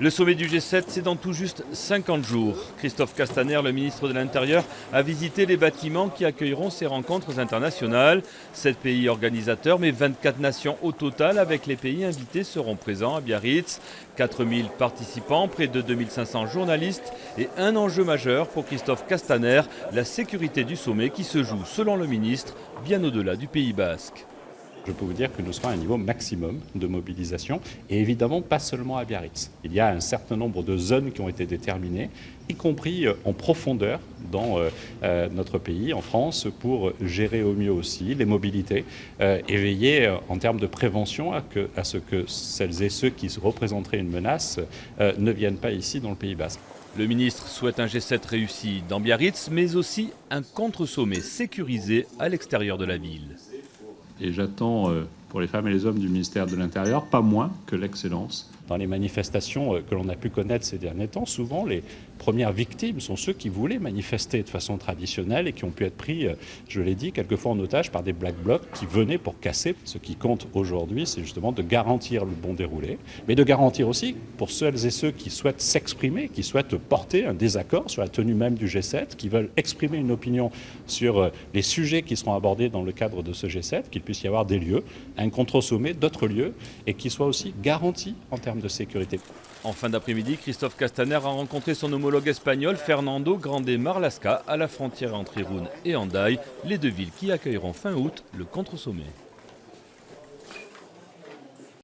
Le sommet du G7, c'est dans tout juste 50 jours. Christophe Castaner, le ministre de l'Intérieur, a visité les bâtiments qui accueilleront ces rencontres internationales. 7 pays organisateurs, mais 24 nations au total, avec les pays invités, seront présents à Biarritz. 4000 participants, près de 2500 journalistes et un enjeu majeur pour Christophe Castaner, la sécurité du sommet qui se joue, selon le ministre, bien au-delà du Pays basque. Je peux vous dire que nous serons à un niveau maximum de mobilisation et évidemment pas seulement à Biarritz. Il y a un certain nombre de zones qui ont été déterminées, y compris en profondeur dans notre pays, en France, pour gérer au mieux aussi les mobilités et veiller en termes de prévention à ce que celles et ceux qui représenteraient une menace ne viennent pas ici dans le Pays basque. Le ministre souhaite un G7 réussi dans Biarritz, mais aussi un contre-sommet sécurisé à l'extérieur de la ville. Et j'attends pour les femmes et les hommes du ministère de l'Intérieur pas moins que l'excellence. Dans les manifestations que l'on a pu connaître ces derniers temps, souvent les premières victimes sont ceux qui voulaient manifester de façon traditionnelle et qui ont pu être pris, je l'ai dit, quelquefois en otage par des Black Blocs qui venaient pour casser. Ce qui compte aujourd'hui, c'est justement de garantir le bon déroulé, mais de garantir aussi pour celles et ceux qui souhaitent s'exprimer, qui souhaitent porter un désaccord sur la tenue même du G7, qui veulent exprimer une opinion sur les sujets qui seront abordés dans le cadre de ce G7, qu'il puisse y avoir des lieux, un contre-sommet, d'autres lieux, et qui soient aussi garantis en termes de sécurité. En fin d'après-midi, Christophe Castaner a rencontré son homologue espagnol Fernando Grande Marlaska à la frontière entre Irún et Hendaye, les deux villes qui accueilleront fin août le contre-sommet.